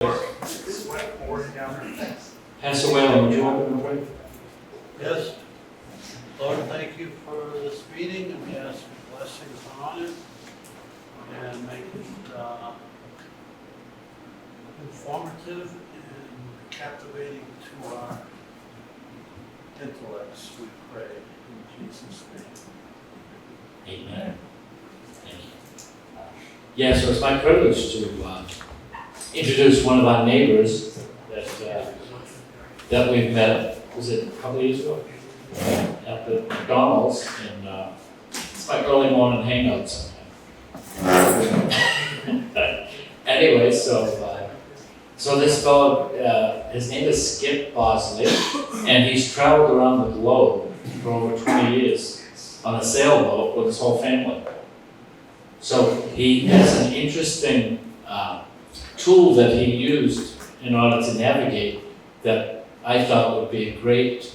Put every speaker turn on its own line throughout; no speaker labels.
Pastor Whalen, would you open the prayer?
Yes. Lord, thank you for this meeting, and we ask your blessings on it, and make it informative and captivating to our intellects, we pray in Jesus' name.
Amen. Thank you. Yeah, so it's my privilege to introduce one of our neighbors that we've met, was it a couple of years ago? At the McDonald's, and it's my early morning hangout sometime. Anyway, so this fellow, his name is Skip Bosley, and he's traveled around the globe for over 20 years on a sailboat with his whole family. So he has an interesting tool that he used in order to navigate that I thought would be a great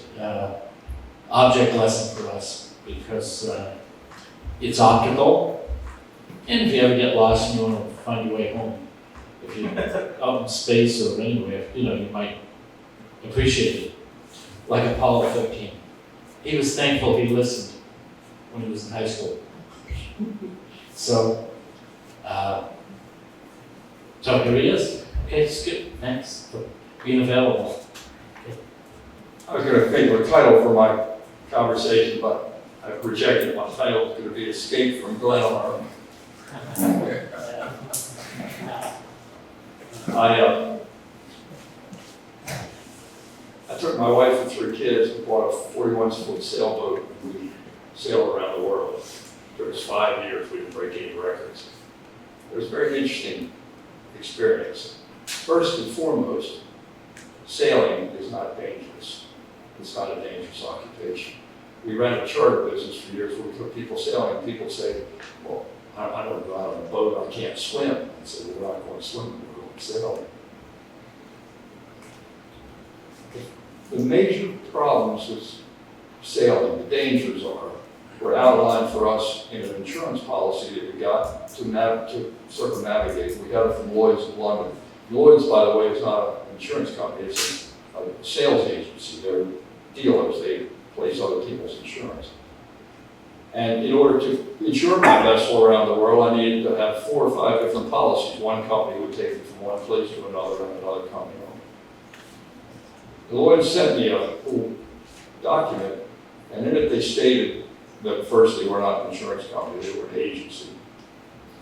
object lesson for us, because it's optical, and if you ever get lost and you want to find your way home, if you're out in space or anywhere, you might appreciate it. Like Apollo 13. He was thankful he listened when he was in high school. So here he is. Okay, it's good. Thanks for being available.
I was going to think of a title for my conversation, but I've rejected my title. It's going to be Escape from Glenarm. I took my wife and 3 kids and bought a 41-foot sailboat, and we sailed around the world. It was 5 years. We didn't break any records. It was a very interesting experience. First and foremost, sailing is not dangerous. It's not a dangerous occupation. We ran a charter business for years where we took people sailing, and people say, well, I don't go out on a boat, I can't swim. I said, well, we're not going to swim, we're going to sail. The major problems with sailing, the dangers were outlined for us in an insurance policy that we got to circumnavigate. We got it from Lloyd's in London. Lloyd's, by the way, is not an insurance company, it's a sales agency. They're dealers, they place other people's insurance. And in order to insure my vessel around the world, I needed to have 4 or 5 different policies. One company would take it from one place to another, and another company. The Lloyd sent me a little document, and in it they stated that first, they were not an insurance company, they were an agency.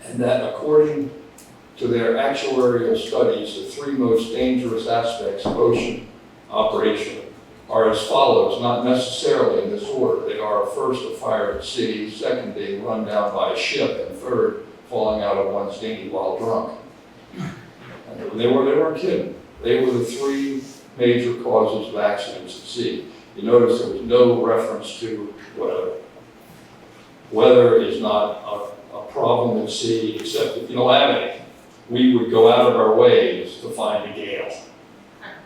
And that according to their actuarial studies, the 3 most dangerous aspects of ocean operation are as follows, not necessarily in this order. They are, first, a fire at sea, second, being run down by a ship, and third, falling out of one's dinghy while drunk. And they weren't kidding. They were the 3 major causes of accidents at sea. You notice there was no reference to weather. Weather is not a problem at sea, except if you don't have any. We would go out of our ways to find a gale,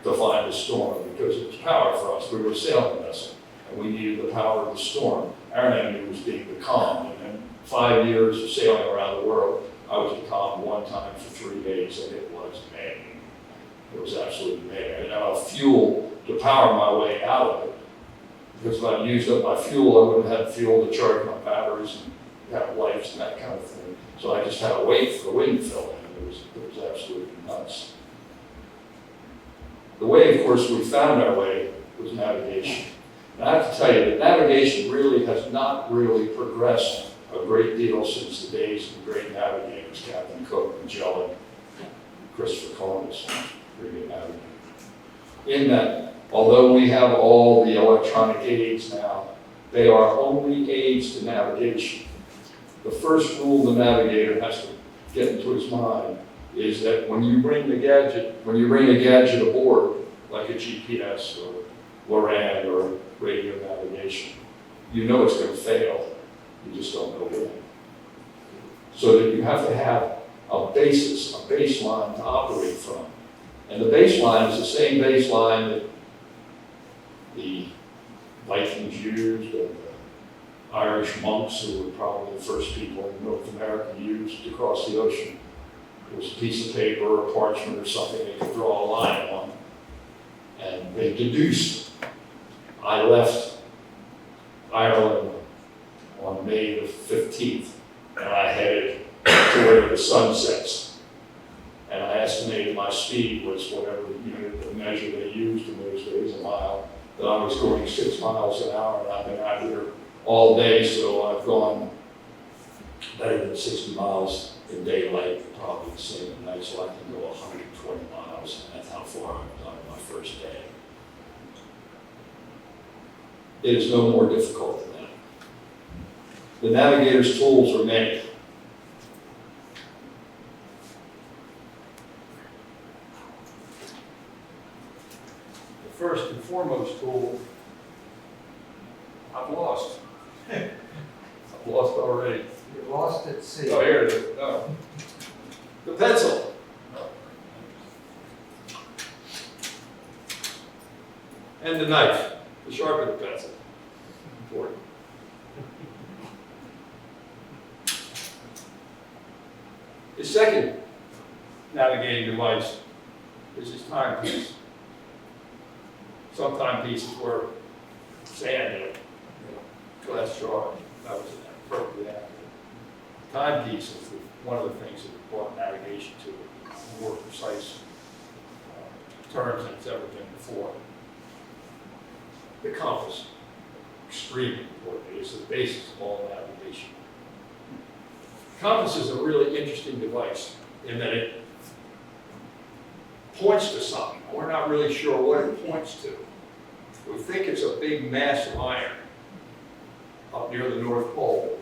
to find a storm, because it was power for us. We were a sailing vessel, and we needed the power of the storm. Our enemy was being the calm, and in 5 years of sailing around the world, I was becalmed 1 time for 3 days, and it was maddening. It was absolutely maddening. I didn't have enough fuel to power my way out of it, because if I'd used up my fuel, I wouldn't have had fuel to charge my batteries and have lights and that kind of thing. So I just had to wait for the wind to fill in. It was absolutely nuts. The way, of course, we found our way was navigation. And I have to tell you that navigation really has not really progressed a great deal since the days of the great navigators, Captain Cook, Magellan, Christopher Columbus, pretty good navigator. In that, although we have all the electronic aids now, they are only aids to navigation. The first rule the navigator has to get into his mind is that when you bring a gadget aboard, like a GPS or LORAN or radio navigation, you know it's going to fail. You just don't know when. So that you have to have a basis, a baseline to operate from. And the baseline is the same baseline that the Vikings used, and the Irish monks, who were probably the first people in North America, used to cross the ocean. It was a piece of paper or parchment or something they could draw a line on. And they deduced I left Ireland on May the 15th, and I headed to where the sun sets. And I estimated my speed was whatever unit of measure they used in those days, a mile, that I was going 6 miles an hour, and I've been out here all day, so I've gone better than 60 miles in daylight, probably the same at night, so I can go 120 miles, and that's how far I've done my first day. It is no more difficult than that. The navigator's tools are many. The first and foremost tool, I've lost. I've lost already.
You're lost at sea.
Oh, here it is. No. The pencil. And the knife, to sharpen the pencil. Important. The second navigating device is his timepiece. Some timepieces were sand in it, glass jar. That was appropriately accurate. Timepiece is one of the things that brought navigation to a more precise terms than it's ever been before. The compass, extremely important. It is the basis of all navigation. Compass is a really interesting device in that it points to something. We're not really sure what it points to. We think it's a big mass of iron up near the North Pole.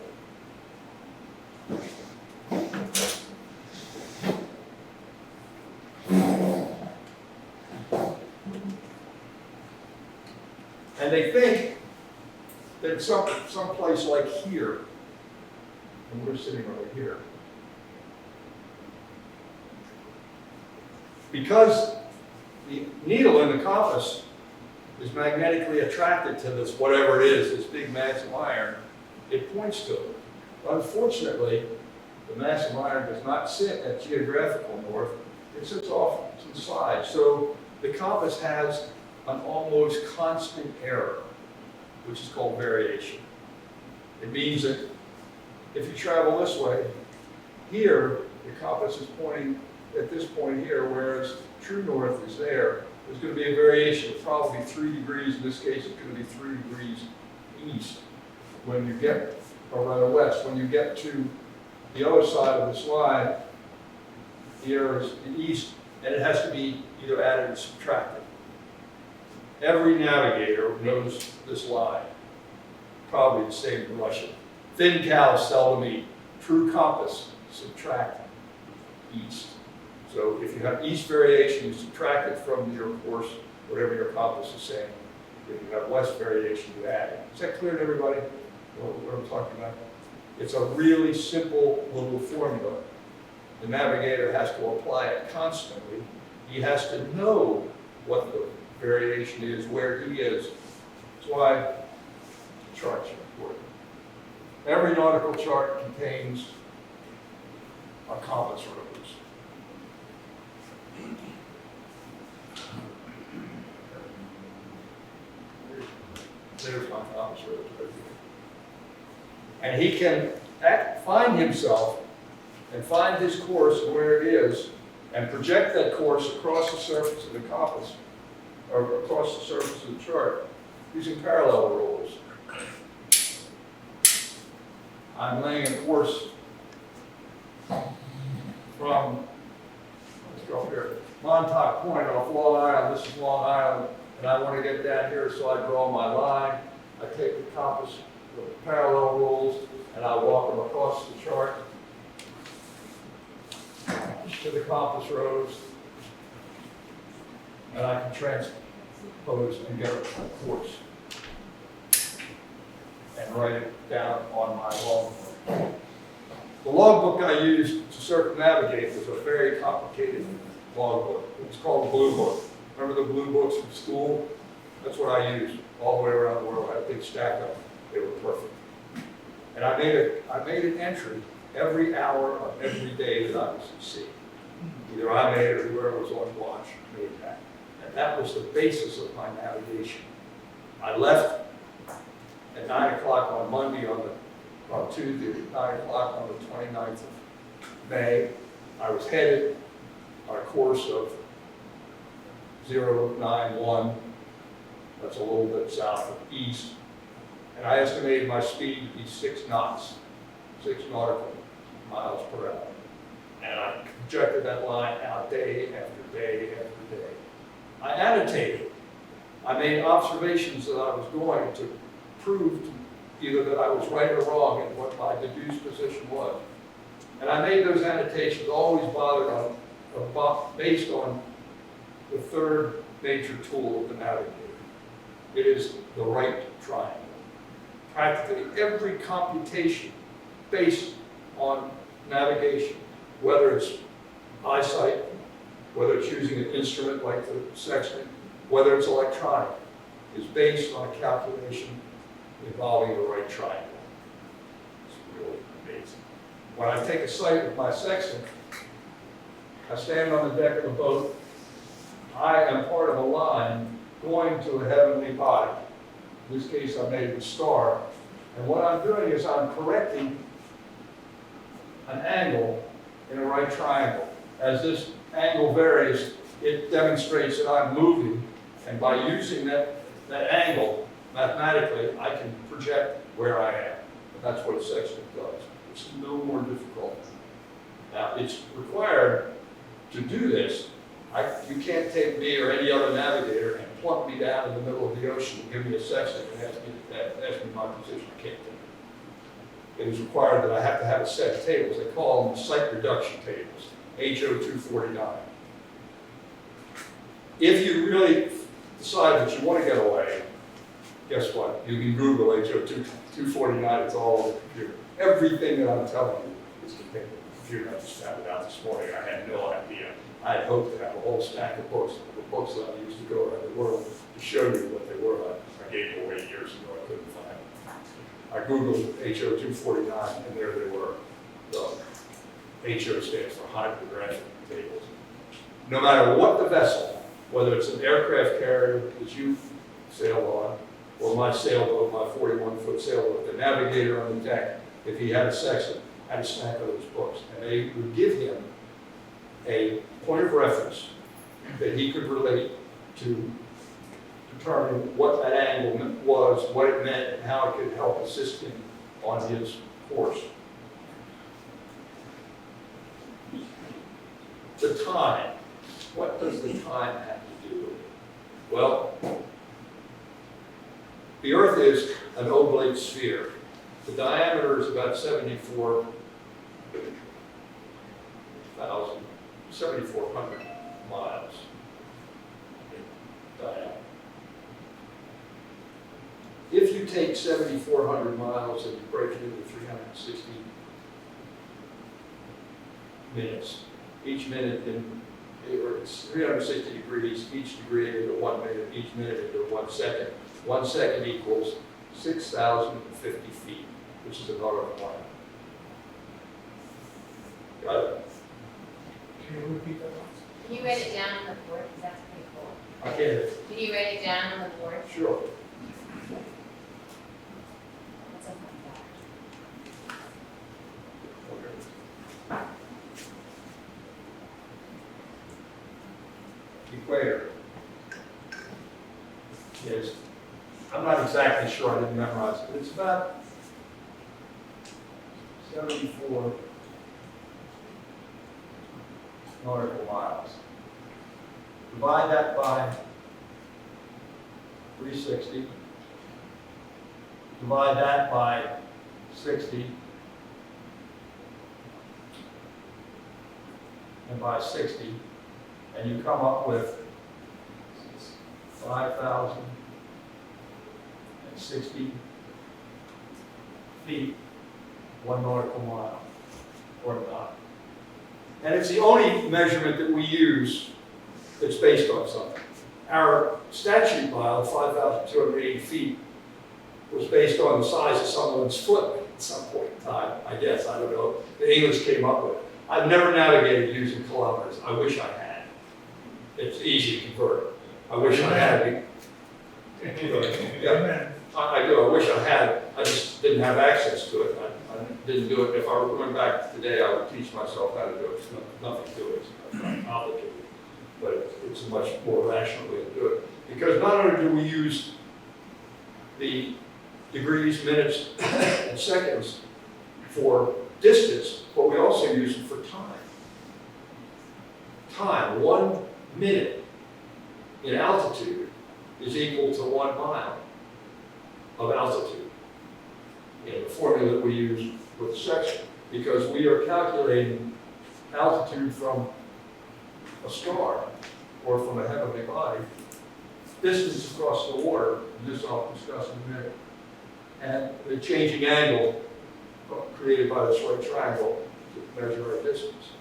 And they think that some place like here, and we're sitting right here, because the needle in the compass is magnetically attracted to this, whatever it is, this big mass of iron, it points to it. Unfortunately, the mass of iron does not sit at geographical north, it sits off to the side. So the compass has an almost constant error, which is called variation. It means that if you travel this way, here, the compass is pointing at this point here, whereas true north is there. There's going to be a variation of probably 3 degrees. In this case, it's going to be 3 degrees east when you get, or rather west. When you get to the other side of this line, the error is the east, and it has to be either added or subtracted. Every navigator knows this line, probably the same in Russian. Thin cows seldom eat. True compass, subtract east. So if you have east variation, you subtract it from your course, whatever your compass is saying. If you have west variation, you add it. Is that clear to everybody, what I'm talking about? It's a really simple little formula. The navigator has to apply it constantly. He has to know what the variation is, where he is. That's why charts are important. Every nautical chart contains a compass rose. There's my compass rose right here. And he can find himself and find his course and where it is and project that course across the surface of the compass or across the surface of the chart using parallel rules. I'm laying a course from, let's go up here, Montauk Point off Long Island. This is Long Island, and I want to get down here, so I draw my line. I take the compass, the parallel rules, and I walk them across the chart to the compass rose, and I can transpose and get a course and write it down on my logbook. The logbook I used to circumnavigate was a very complicated logbook. It was called the Blue Book. Remember the blue books from school? That's what I used all the way around the world. I had a big stack of them. They were perfect. And I made an entry every hour of every day that I was at sea. Either I made it or whoever was on watch made that. And that was the basis of my navigation. I left at 9 o'clock on Monday on Tuesday, at 9 o'clock on the 29th of May. I was headed on a course of 091, that's a little bit south of east, and I estimated my speed to be 6 knots, 6 nautical miles per hour. And I projected that line out day after day after day. I annotated. I made observations that I was going to prove to either that I was right or wrong in what my deduced position was. And I made those annotations always based on the third major tool of the navigator. It is the right triangle. Practically every computation based on navigation, whether it's eyesight, whether it's using an instrument like the sextant, whether it's electronic, is based on a calculation involving the right triangle. It's really amazing. When I take a sight with my sextant, I stand on the deck of the boat. I am part of a line going to a heavenly body. In this case, I made the star. And what I'm doing is I'm correcting an angle in a right triangle. As this angle varies, it demonstrates that I'm moving. And by using that angle, mathematically, I can project where I am. And that's what a sextant does. It's no more difficult. Now, it's required to do this. You can't take me or any other navigator and plunk me down in the middle of the ocean and give me a sextant and ask me my position. I can't do it. It is required that I have to have a set of tables. They call them site reduction tables, HO249. If you really decide that you want to get away, guess what? You can Google HO249, it's all over the computer. Everything that I'm telling you is contained in the computer. I just found it out this morning. I had no idea. I had hoped to have a whole stack of books, the books that I used to go around the world to show you what they were. I gave them away years ago. I couldn't find them. I Googled HO249, and there they were. The HO stands for hydrographic tables. No matter what the vessel, whether it's an aircraft carrier that you sail on, or my sailboat, my 41-foot sailboat, the navigator on the deck, if he had a sextant, had a stack of those books, and they would give him a point of reference that he could relate to determine what that angle was, what it meant, and how it could help assist him on his course. The time. What does the time have to do with it? Well, the Earth is an oblate sphere. The diameter is about 7,400 miles in diameter. If you take 7,400 miles and you break it into 360 minutes, each minute it's 360 degrees, each degree into 1 minute, each minute into 1 second. 1 second equals 6,050 feet, which is a nautical mile. Got it?
Can you repeat that?
Can you write it down on the board? Because that's pretty cool.
I can.
Can you write it down on the board?
Sure.
That's a fun fact.
Okay. Equator. Yes. I'm not exactly sure, I didn't memorize it, but it's about 74 nautical miles. Divide that by 360. Divide that by 60. And by 60. And you come up with 5,060 feet, 1 nautical mile, or not. And it's the only measurement that we use that's based on something. Our statute mile, 5,280 feet, was based on the size of someone's foot at some point in time, I guess, I don't know. The English came up with it. I've never navigated using kilometers. I wish I had. It's easy to convert. I wish I had. Yeah,
Amen.
I do. I wish I had. I just didn't have access to it. I didn't do it. If I were going back today, I would teach myself how to do it. It's nothing to it. It's not complicated. But it's a much more rational way to do it. Because not only do we use the degrees, minutes, and seconds for distance, but we also use it for time. Time, 1 minute in altitude is equal to 1 mile of altitude in the formula that we use with Sextant, because we are calculating altitude from a star or from a heavenly body, distance across the water, and this I'll discuss in a minute, and the changing angle created by this right triangle to measure our distance.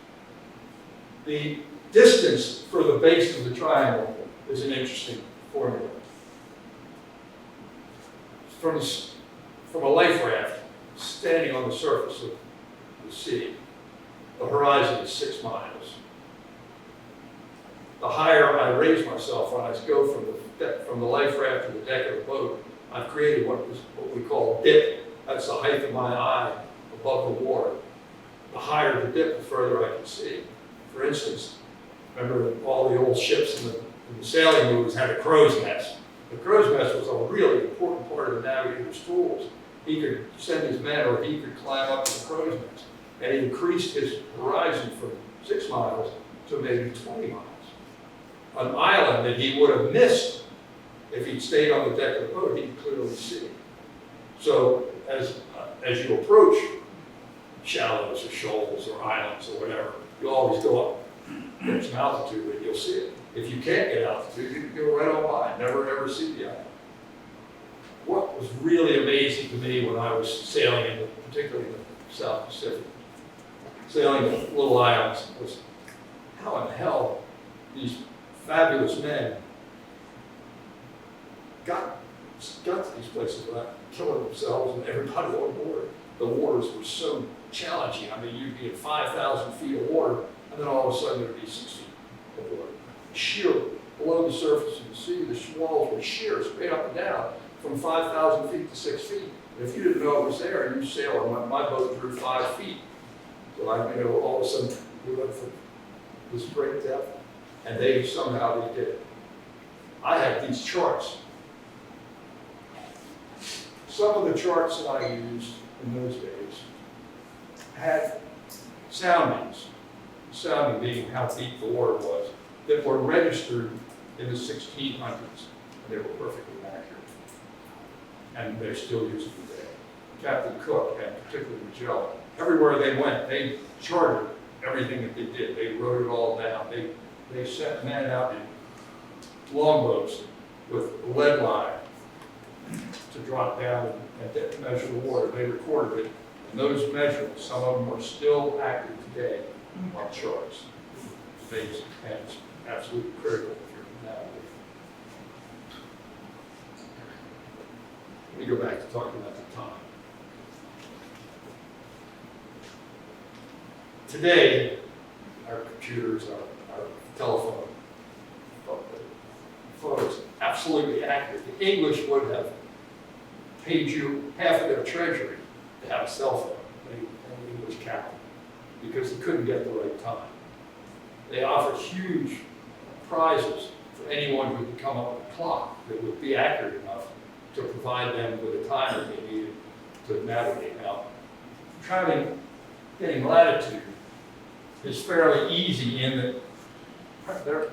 The distance for the base of the triangle is an interesting formula. From a life raft standing on the surface of the sea, the horizon is 6 miles. The higher I raise myself when I go from the life raft to the deck of the boat, I've created what we call dip. That's the height of my eye above the water. The higher the dip, the further I can see. For instance, remember all the old ships in the sailing movies had a crow's nest. The crow's nest was a really important part of the navigator's tools. He could send his men, or he could climb up to the crow's nest. And he increased his horizon from 6 miles to maybe 20 miles. An island that he would have missed if he'd stayed on the deck of the boat, he could clearly see. So as you approach shallows or shoals or islands or whatever, you always go up, get some altitude, and you'll see it. If you can't get altitude, you can go right on by, never ever see the island. What was really amazing to me when I was sailing, particularly in the South Pacific, sailing the little islands, was how in the hell these fabulous men got to these places without killing themselves and everybody on board. The waters were so challenging. I mean, you'd be at 5,000 feet of water, and then all of a sudden there'd be 6 feet of water. Sheer below the surface of the sea, the walls were sheer, straight up and down, from 5,000 feet to 6 feet. And if you didn't know it was there, you sail on my boat drew 5 feet. So all of a sudden we went from this great depth, and they did it. I had these charts. Some of the charts that I used in those days had soundings, sounding being how deep the water was, that were registered in the 1600s, and they were perfectly accurate. And they're still used today. Captain Cook, and particularly Magellan, everywhere they went, they charted everything that they did. They wrote it all down. They sent men out in longboats with lead line to drop down and measure the water. They recorded it, and those measurements, some of them are still active today on charts. And it's absolutely critical if you're navigating. Let me go back to talking about the time. Today, our computers, our telephone, photos, absolutely accurate. The English would have paid you half of their treasury to have a cell phone, an English captain, because they couldn't get the right time. They offered huge prizes for anyone who could come up with a clock that would be accurate enough to provide them with a time that they needed to navigate. Now, getting latitude is fairly easy in that their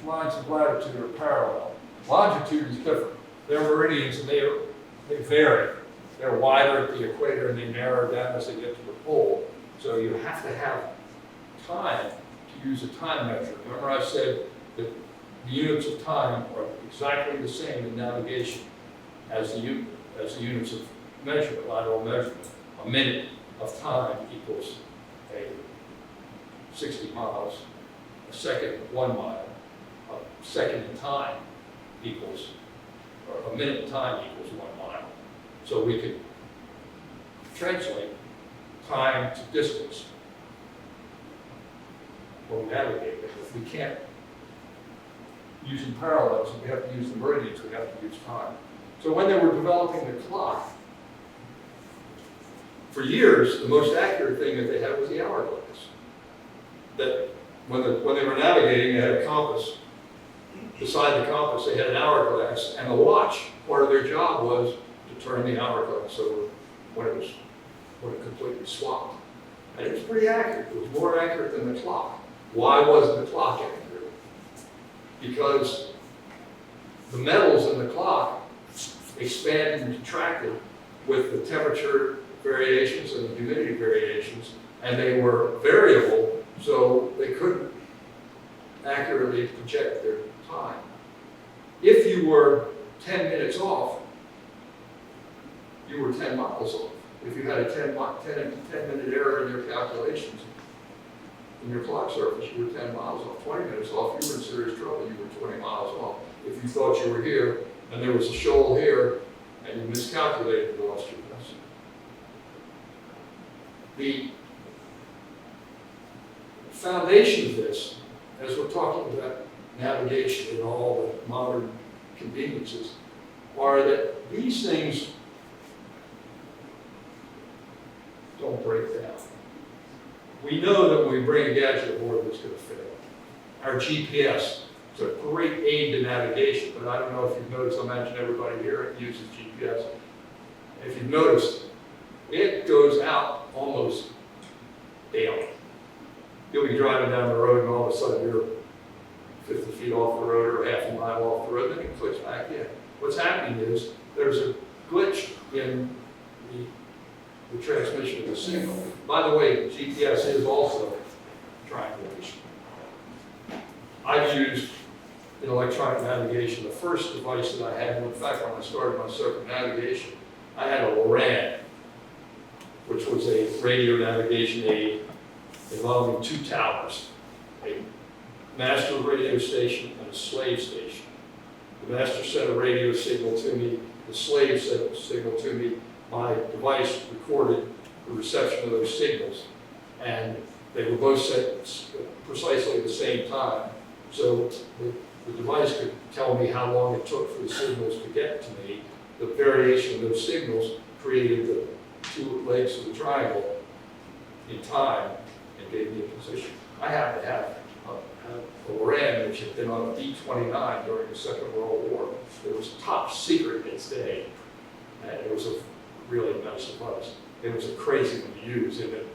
lines of latitude are parallel. Longitude is different. Their meridians, and they vary. They're wider at the equator and they narrow down as they get to the pole. So you have to have time to use a time measure. Remember I said that the units of time are exactly the same in navigation as the units of measurement, lateral measurement. A minute of time equals 60 miles. A second, 1 mile. A second in time equals, or a minute in time equals 1 mile. So we could translate time to distance while navigating. If we can't use in parallels, we have to use the meridians, we have to use time. So when they were developing the clock, for years, the most accurate thing that they had was the hourglass. That when they were navigating, they had a compass. Beside the compass, they had an hourglass, and the watch, part of their job was to turn the hourglass over when it completely swapped. And it was pretty accurate. It was more accurate than the clock. Why wasn't the clock accurate? Because the metals in the clock expanded and contracted with the temperature variations and the humidity variations, and they were variable, so they couldn't accurately project their time. If you were 10 minutes off, you were 10 miles off. If you had a 10-minute error in your calculations, in your clock surface, you were 10 miles off. 20 minutes off, you were in serious trouble, you were 20 miles off. If you thought you were here, and there was a shoal here, and you miscalculated, you lost your lesson. The foundation of this, as we're talking about navigation and all the modern conveniences, are that these things don't break down. We know that when we bring a gadget aboard that's going to fail. Our GPS is a great aid to navigation, but I don't know if you've noticed, I imagine everybody here uses GPS. If you've noticed, it goes out almost daily. You'll be driving down the road and all of a sudden you're 50 feet off the road or half a mile off the road, then it clicks back in. What's happening is there's a glitch in the transmission of the signal. By the way, GPS is also triangulation. I've used in electronic navigation, the first device that I had, in fact, when I started my circumnavigation, I had a Loran, which was a radio navigation aid involving two towers, a master radio station and a slave station. The master sent a radio signal to me, the slave sent a signal to me. My device recorded the reception of those signals, and they were both sent precisely at the same time. So the device could tell me how long it took for the signals to get to me. The variation of those signals created the two legs of the triangle in time and gave me a position. I happen to have a Loran, which had been on a B-29 during the Second World War. It was top secret in its day, and it was a really nice device. It was a crazy one to use in that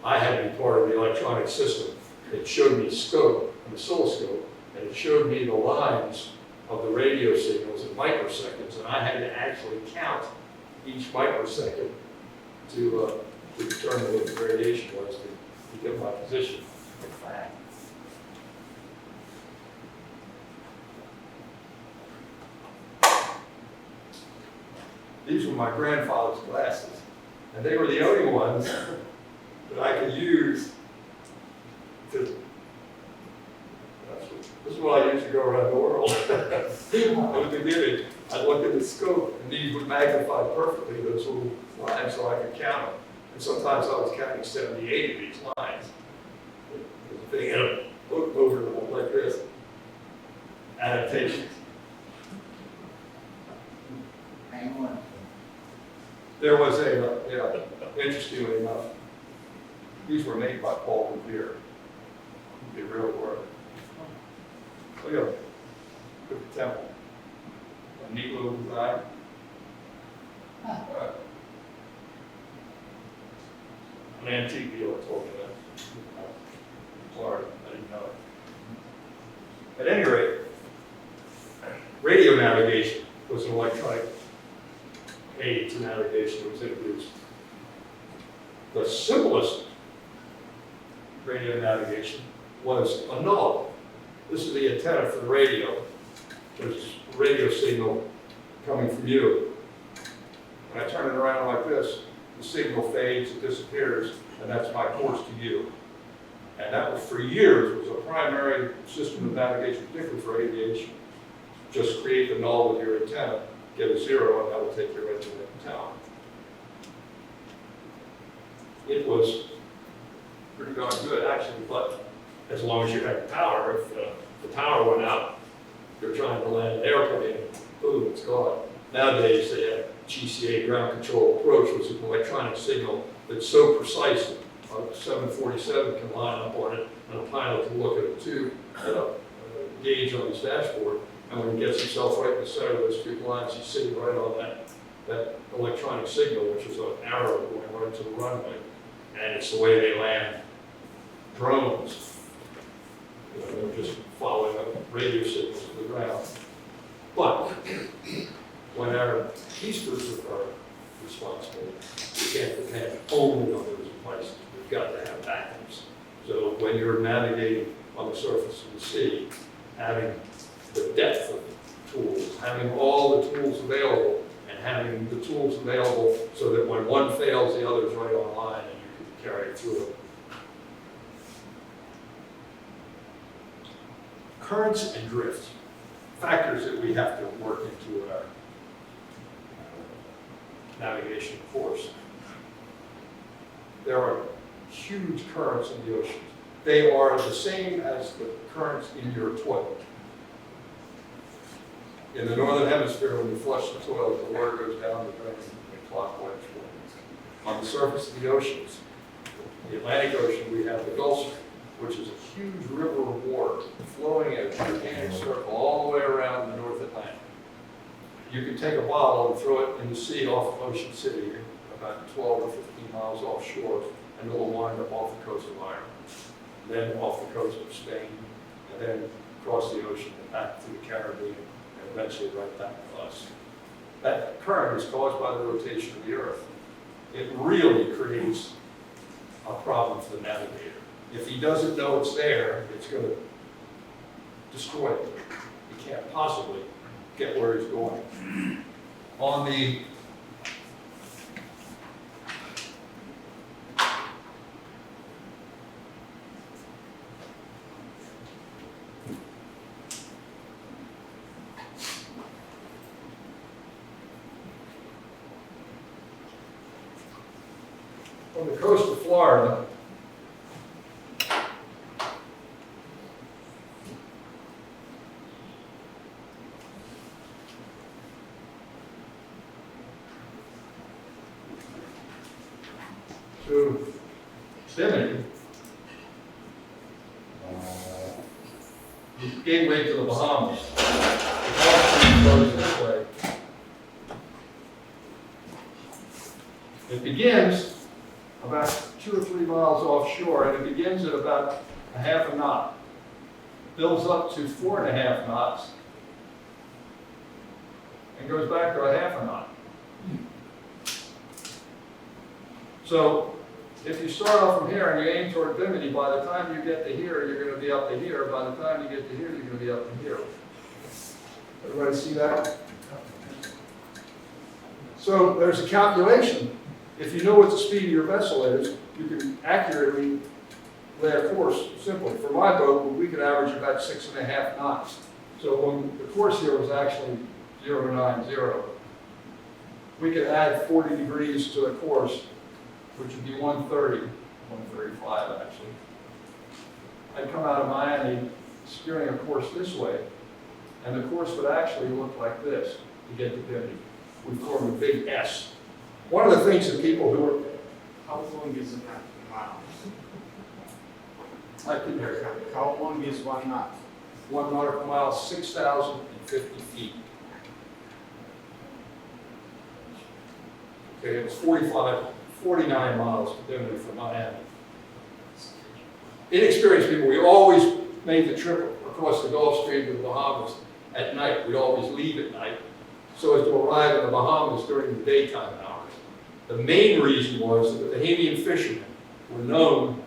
I had to be part of the electronic system. It showed me scope, an oscilloscope, and it showed me the lines of the radio signals in microseconds, and I had to actually count each microsecond to determine what the variation was to get my position. In fact, these were my grandfather's glasses, and they were the only ones that I could use to. This is what I used to go around the world. I was beginning. I'd look at the scope, and these would magnify perfectly those little lines so I could count them. And sometimes I was counting 70, 80 of these lines. The thing had to look over them like this. Adaptations.
Hang on.
There was interestingly enough, these were made by Paul Revere. They really were. Look at the temple. A neat little design. An antique dealer told me that. Florida, I didn't know it. At any rate, radio navigation was an electronic aid to navigation that was introduced. The simplest radio navigation was a knob. This is the antenna for the radio. There's a radio signal coming from you. When I turn it around like this, the signal fades, it disappears, and that's my course to you. And that was, for years, was a primary system of navigation, particularly for aviation. Just create the null with your antenna, get a zero, and that will take you right to the tower. It was pretty darn good, actually, but as long as you have power. If the power went out, you're trying to land an airplane, boom, it's gone. Nowadays, they have GCA ground control approach, which is an electronic signal that's so precise that a 747 can line up on it, and a pilot can look at a gauge on his dashboard, and when he gets himself right in the center of those two lines, he's sitting right on that electronic signal, which is an arrow going right to the runway. And it's the way they land drones. You know, they're just following up radio signals to the ground. But when our peace troops are responsible, we can't depend only on those devices. We've got to have backups. So when you're navigating on the surface of the sea, having the depth of tools, having all the tools available, and having the tools available so that when one fails, the other's right online and you can carry it through it. Currents and drift, factors that we have to work into our navigation course. There are huge currents in the oceans. They are the same as the currents in your toilet. In the northern hemisphere, when you flush the toilet, the water goes down the drain in clockwise. On the surface of the oceans, the Atlantic Ocean, we have the Gulf Stream, which is a huge river of water flowing in a gigantic circle all the way around the North Atlantic. You can take a bottle and throw it in the sea off of Ocean City, about 12 or 15 miles offshore, and it'll wind up off the coast of Ireland, then off the coast of Spain, and then across the ocean and back to the Caribbean, and eventually right back to us. That current is caused by the rotation of the Earth. It really creates a problem for the navigator. If he doesn't know it's there, it's going to destroy it. He can't possibly get where he's going. On the coast of Florida, to Bimini, the gateway to the Bahamas. The Gulf Stream goes this way. It begins about 2 or 3 miles offshore, and it begins at about a half a knot. Builds up to 4.5 knots, and goes back to a half a knot. So if you start off from here and you aim toward Bimini, by the time you get to here, you're going to be up to here. By the time you get to here, you're going to be up to here. Everybody see that? So there's a calculation. If you know what the speed of your vessel is, you can accurately lay a course simply. For my boat, we could average about 6.5 knots. So when the course here was actually 090, we could add 40 degrees to the course, which would be 130, 135 actually. I'd come out of Miami steering a course this way, and the course would actually look like this to get to Bimini. We form a big S. One of the things that people who are,
How long is a mile?
I can hear
How long is 1 knot?
1 nautical mile, 6,050 feet. Okay, it's 49 miles to Bimini from Miami. Inexperienced people, we always made the trip across the Gulf Stream to the Bahamas at night. We always leave at night so as to arrive in the Bahamas during the daytime hours. The main reason was that the Bahamian fishermen were known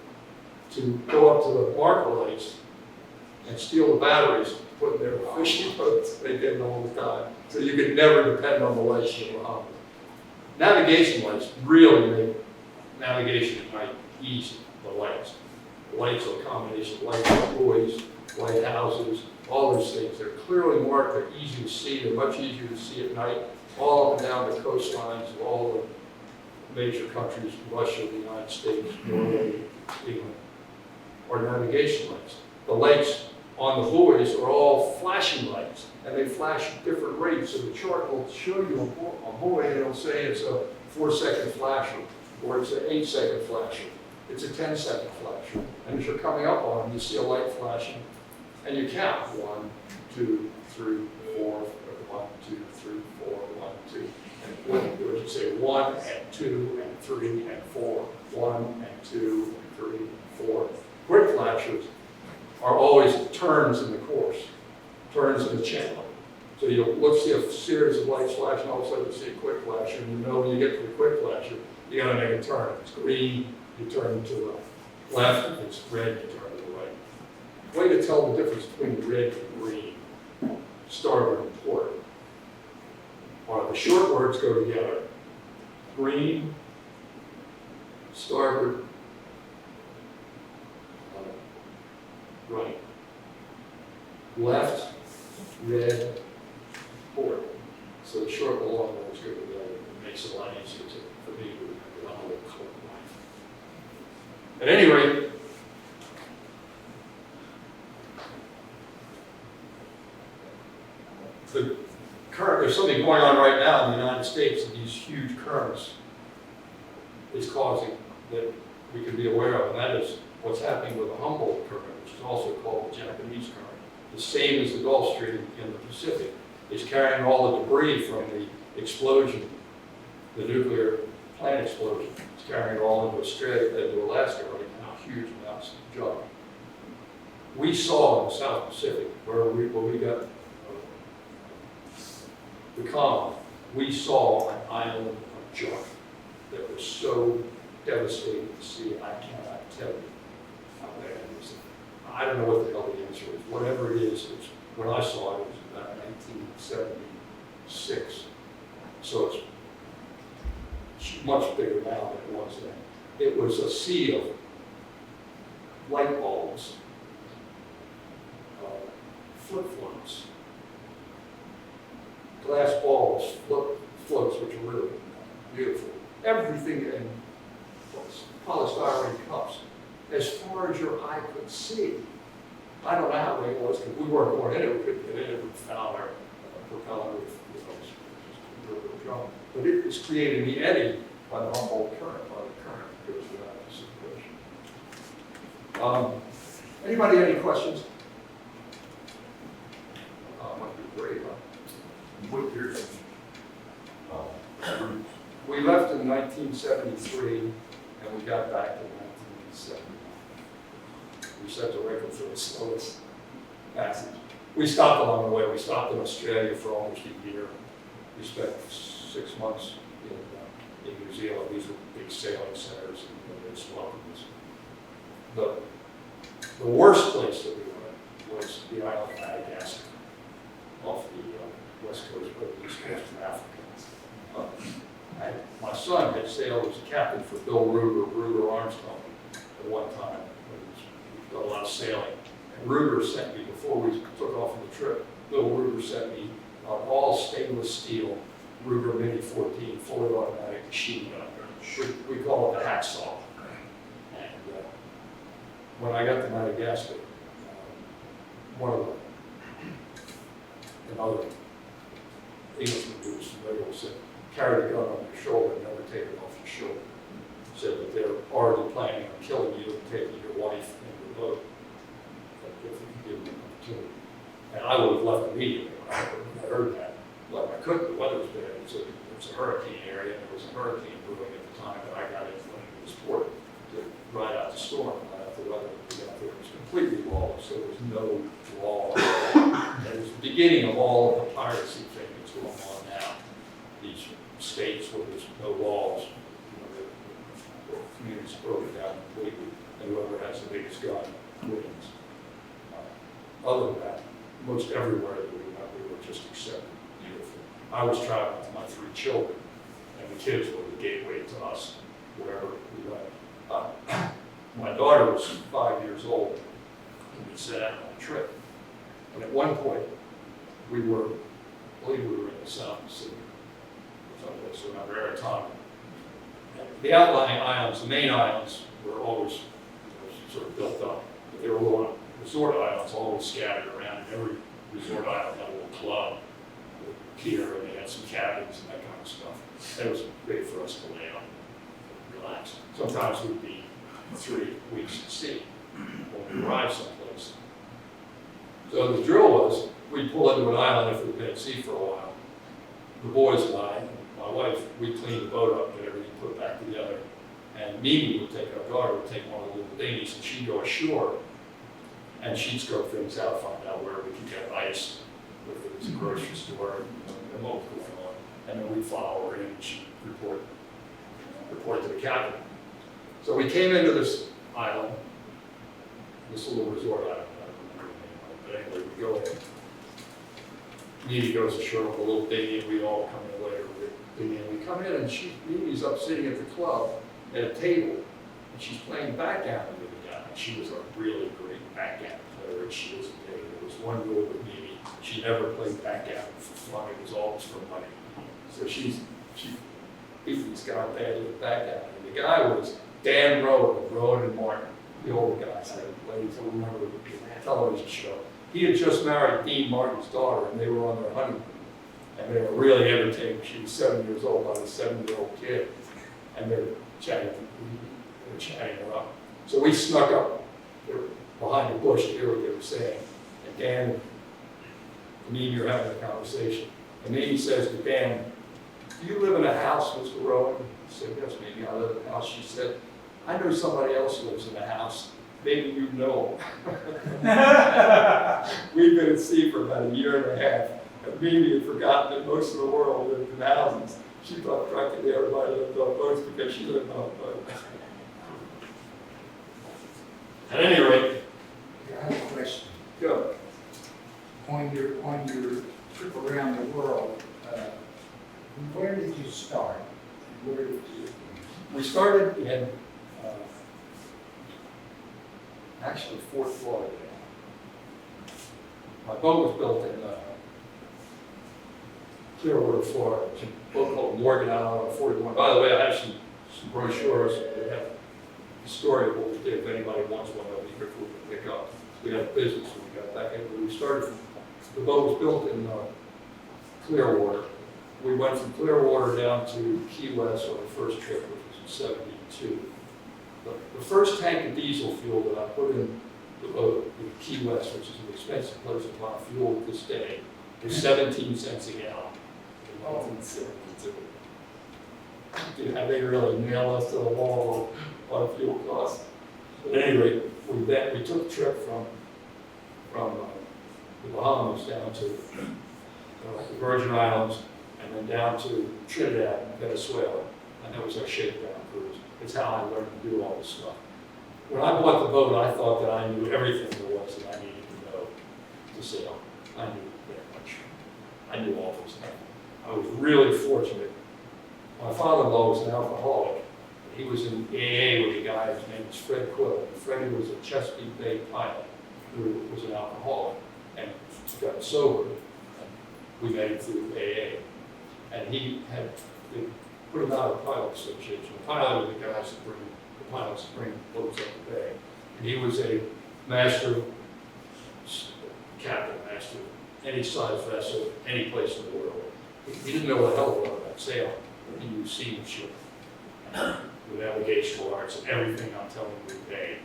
to go up to the marker lakes and steal the batteries to put in their fishing boats. They did it all the time. So you could never depend on the lights in the Bahamas. Navigation lights really make navigation at night easy, the lights. The lights are a combination of light buoys, lighthouses, all those things. They're clearly marked, they're easy to see, they're much easier to see at night, all up and down the coastlines of all the major countries, Russia, the United States, Norway, England. are navigation lights. The lights on the buoys are all flashing lights, and they flash at different rates. So the chart will show you a buoy, and it'll say it's a 4-second flasher, or it's an 8-second flasher, it's a 10-second flasher. And as you're coming up on them, you see a light flashing, and you count 1, 2, 3, 4, 1, 2, 3, 4, 1, 2. And what you do is you say 1 and 2 and 3 and 4, 1 and 2 and 3 and 4. Quick flashers are always turns in the course, turns in the channel. So you'll see a series of lights flash, and all of a sudden you see a quick flasher, and you know when you get to the quick flasher, you gotta make a turn. If it's green, you turn to the left. If it's red, you turn to the right. Way to tell the difference between red and green, starboard and port. The short words go together. Green, starboard, right. Left, red, port. So the short and the long words go together. It makes it a lot easier for me to remember the whole color line. At any rate, the current, there's something going on right now in the United States that these huge currents is causing that we can be aware of, and that is what's happening with the Humboldt current, which is also called the Japanese current. The same as the Gulf Stream in the Pacific. It's carrying all the debris from the explosion, the nuclear plant explosion. It's carrying it all into Australia, into Alaska right now, huge amounts of junk. We saw in the South Pacific, where we got the calm, we saw an island of junk that was so devastating to see. I cannot tell you how bad it is. I don't know what the hell the answer is. Whatever it is, when I saw it, it was about 1976. So it's much bigger now than it was then. It was a sea of light bulbs, flip-flops, glass balls, floats, which are really beautiful. Everything in polystyrene cups, as far as your eye could see. I don't know how big it was, because we weren't going in it, we couldn't get in it, we found our propeller with, just a little drum. But it is creating the eddy by the Humboldt current, by the current that goes through that situation. Anybody have any questions? Might be great, huh?
What year?
We left in 1973, and we got back in 1979. We set the record for the slowest passage. We stopped along the way. We stopped in Australia for almost a year. We spent 6 months in New Zealand. These were big sailing centers, and they just welcomed us. The worst place that we went was the island of Madagascar, off the west coast, or the east coast of Africa. My son had sailed as a captain for Bill Ruger Armstrong at one time. He did a lot of sailing. And Ruger sent me, before we took off on the trip, Bill Ruger sent me an all stainless steel Ruger Mini 14 fully automatic machine gun. We call it the hacksaw. And when I got to Madagascar, one of another Englishman who was familiar said, carry the gun on your shoulder and never take it off your shoulder. Said that they're already planning on killing you and taking your wife and your boat if you give them an opportunity. And I would have left immediately when I heard that. But I couldn't, the weather was bad. It was a hurricane area, and there was a hurricane brewing at the time that I got into this port to ride out the storm, ride out the weather. We got there. It was completely lawless. There was no law. It was the beginning of all of the piracy thing that's going on now. These states where there's no laws, the communities broken down completely, and whoever has the biggest gun wins. Other than that, most everywhere that we went, we were just accepted beautifully. I was traveling with my 3 children, and the kids were the gateway to us wherever we went. My daughter was 5 years old, and we set out on a trip. And at one point, I believe we were in the South Pacific, someplace around Rarotonga. The outlying islands, the main islands, were always sort of built up. but they were little resort islands always scattered around. Every resort island had a little club with pier, and they had some cabins and that kind of stuff. That was great for us to lay on and relax. Sometimes we'd be 3 weeks at sea when we arrived someplace. So the drill was, we'd pull into an island if we'd been at sea for a while. The boys and I, and my wife, we'd clean the boat up, get everything put back together. And Mimi would take, our daughter would take one of the little dinghies, and she'd go ashore, and she'd scope things out, find out where we could get ice, if there was a grocery store, and what was going on. And then we'd follow her in, and she'd report to the captain. So we came into this island, this little resort island, I don't remember the name of it, but anyway, we go in. Mimi goes ashore with a little dinghy, and we all come in later with the dinghy, and we come in, and Mimi's up sitting at the club at a table, and she's playing backgammon with the guy. She was a really great backgammon player, and she was a player. There was one rule with Mimi: she never played backgammon for fun. It was always for money. So she beat this guy badly with backgammon. And the guy was Dan Rowan and Martin, the older guys that played. So remember the television show. He had just married Dean Martin's daughter, and they were on their honeymoon. And they were really entertaining. She was 7 years old, I was a 7-year-old kid. And they're chatting her up. So we snuck up behind the bush to hear what they were saying. And Dan and Mimi were having a conversation. And Mimi says to Dan, "Do you live in a house, Mr. Rowan?" He said, "Yes, Mimi, I live in a house." She said, "I know somebody else lives in a house. Maybe you know him." We've been at sea for about 1.5 years, and Mimi had forgotten that most of the world lived in houses. She thought practically everybody lived on boats because she lived on a boat. At any rate,
I have a question.
go.
On your trip around the world, where did you start? Where did you?
We started in actually Fort Florida. My boat was built in Clearwater, Florida. It's a boat called Morgan Island on 41. By the way, I have some brochures that have the story of what we did. If anybody wants one, I'll be here for to pick up. We had a business when we got back in. We started the boat was built in Clearwater. We went from Clearwater down to Key West on the first trip, which was in '72. The first tank of diesel fuel that I put in the boat in Key West, which is an expensive place to buy fuel this day, was 17 cents a gallon. In 1972. Dude, how they really nailed us to the wall on fuel costs. At any rate, we took a trip from the Bahamas down to the Virgin Islands, and then down to Trinidad and Venezuela, and that was our shakedown cruise. It's how I learned to do all this stuff. When I bought the boat, I thought that I knew everything there was that I needed to know to sail. I knew very much. I knew all this stuff. I was really fortunate. My father-in-law was an alcoholic. He was in AA with a guy, his name was Fred Quill. Freddie was a Chesapeake Bay pilot who was an alcoholic and got sober. And we made it through AA. And they put him out of the pilot association. The pilot are the guys that the pilots bring boats up the bay. And he was a master, captain master, any size vessel, any place in the world. He didn't know a hell of a lot about sailing, but he knew seamanship, with navigational arts, and everything I'm telling you today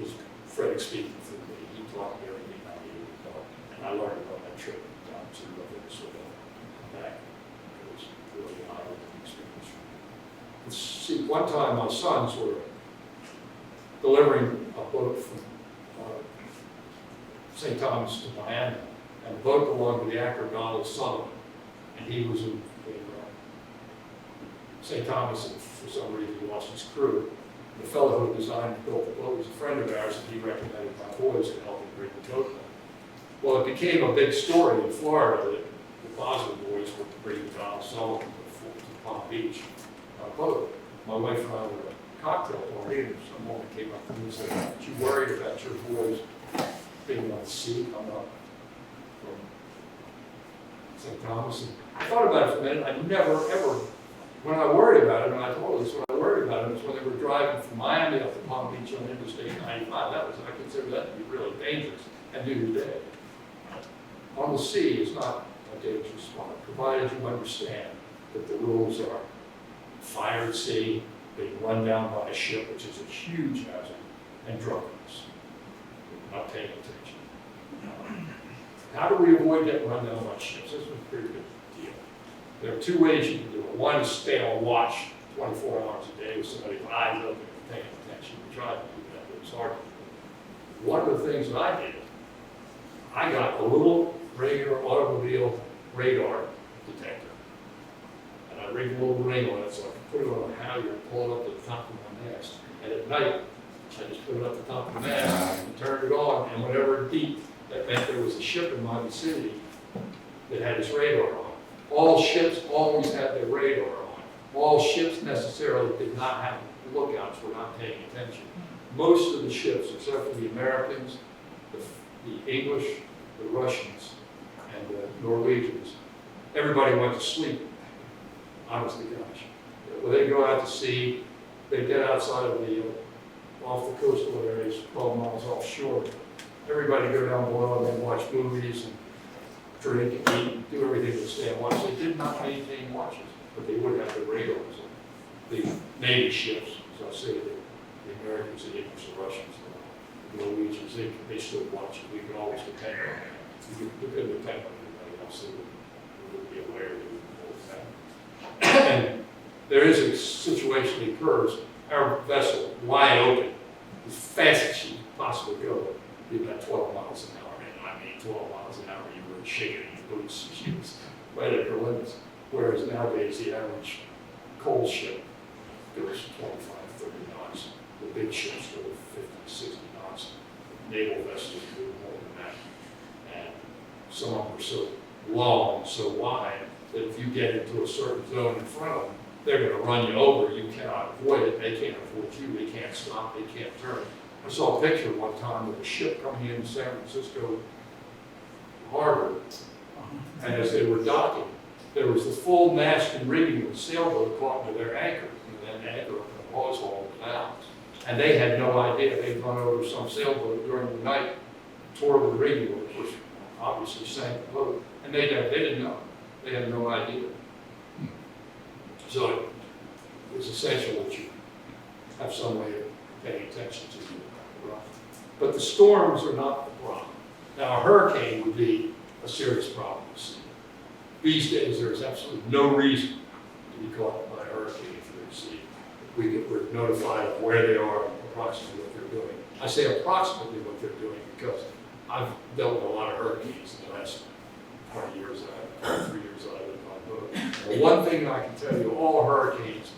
is Fred speaking through me. He taught me everything I needed to know, and I learned on that trip down to Venezuela and back. It was really an eye-opening experience. See, one time my sons were delivering a boat from St. Thomas to Miami, and the boat belonged to the actor Donald Sutherland. And he was in St. Thomas, and for some reason he lost his crew. The fellow who designed and built the boat was a friend of ours, and he recommended my boys to help him bring the boat back. Well, it became a big story in Florida that the Bosley boys were bringing Donald Sullivan to Palm Beach on a boat. My wife and I were at a cocktail party, and some woman came up to me and said, "Aren't you worried about your boys being on the sea coming up from St. Thomas?" And I thought about it for a minute. I never, ever, when I worried about it, and I told her this, when I worried heard about it was when they were driving from Miami up to Palm Beach on Interstate 95. That was, I consider that to be really dangerous and do today. On the sea is not a dangerous spot, provided you understand that the rules are fire at sea, being run down by a ship, which is a huge hazard, and drunkenness. Not paying attention. How do we avoid getting run down by ships? This is a pretty good deal. There are two ways you can do it. One is stay on watch 24 hours a day with somebody with eyes open and paying attention. We try to do that, but it's hard to do. One of the things that I did, I got a little regular automobile radar detector. And I rigged a little ring on it so I could put it on a halyard and pull it up to the top of my mast. And at night, I just put it up the top of the mast and turned it on, and whenever it beeped, that meant there was a ship in my vicinity that had its radar on. All ships always had their radar on. All ships necessarily did not have lookouts, were not paying attention. Most of the ships, except for the Americans, the English, the Russians, and the Norwegians, everybody went to sleep. Honest to gosh. When they go out to sea, they get outside of off the coastal areas, 12 miles offshore. Everybody go down below and they watch movies and drink and eat and do everything to stay and watch. They did not maintain watches, but they would have the radars on the Navy ships. So I say the Americans, the English, the Russians, the Norwegians, they still watch it. We can always depend on that. We could depend on everybody else. They would be aware of that. And there is a situation that occurs. Our vessel, wide open, as fast as she could possibly go, be about 12 miles an hour. And I mean 12 miles an hour, you were shaking your boots. She was right at her limits. Whereas nowadays, the average coal ship goes 25, 30 knots. The big ships go 50, 60 knots. Naval vessels do more than that. And some of them are so long, so wide, that if you get into a certain zone in front of them, they're going to run you over. You cannot avoid it. They can't avoid you. They can't stop. They can't turn. I saw a picture one time of a ship coming into San Francisco harbor, and as they were docking, there was the full mast and rigging of the sailboat caught to their anchor, and then anchor up in the hose haul was down. And they had no idea. They'd run over some sailboat during the night, tore the rigging, which obviously sank the boat, and they didn't know. They had no idea. So it's essential that you have some way of paying attention to it. But the storms are not the problem. Now, a hurricane would be a serious problem to see. These days, there's absolutely no reason to be caught by a hurricane if you're at sea. We're notified of where they are and approximately what they're doing. I say approximately what they're doing because I've dealt with a lot of hurricanes in the last 20 years, 3 years that I've been on boat. The one thing I can tell you, all hurricanes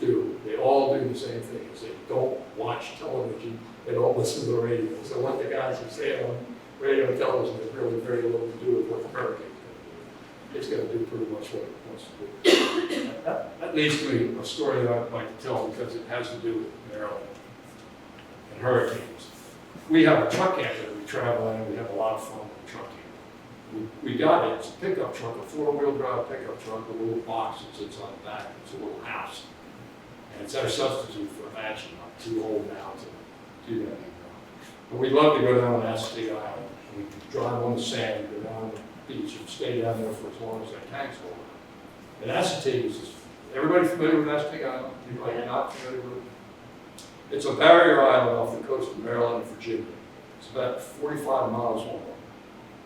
do, they all do the same thing, is they don't watch television, they don't listen to the radio. So what the guys are saying on radio and television has really very little to do with what the hurricane's going to do. It's going to do pretty much what it wants to do. That leads to me a story that I'd like to tell because it has to do with Maryland and hurricanes. We have a truck camper that we travel in, and we have a lot of fun with the truck camper. We got it, it's a pickup truck, a 4-wheel drive pickup truck, with a little box that sits on the back, it's a little house. And it's our substitute for a mansion. I'm too old now to do that anymore. But we love to go down on Acetate Island. We drive on the sand, go down the beach, and stay down there for as long as our tanks hold. And Acetate is, everybody familiar with Acetate Island? Anybody not familiar with it? It's a barrier island off the coast of Maryland and Virginia. It's about 45 miles long.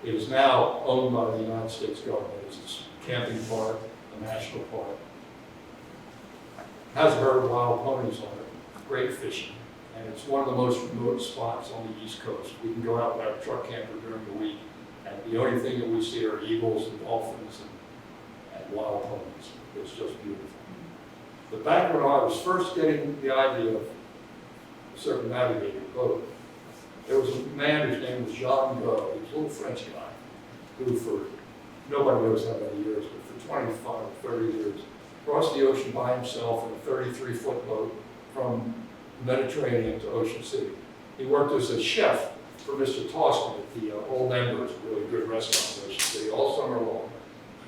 It is now owned by the United States government. It's a camping park, a national park. Has a herd of wild ponies on it, great fishing, and it's one of the most remote spots on the East Coast. We can go out with our truck camper during the week, and the only thing that we see are eagles and dolphins and wild ponies. It's just beautiful. But back when I was first getting the idea of circumnavigating a boat, there was a man whose name was Jean Go. He was a little French guy who for nobody knows how many years, but for 25 or 30 years, crossed the ocean by himself in a 33-foot boat from the Mediterranean to Ocean City. He worked as a chef for Mr. Toscan at the Old Embers, a really good restaurant in Ocean City, all summer long.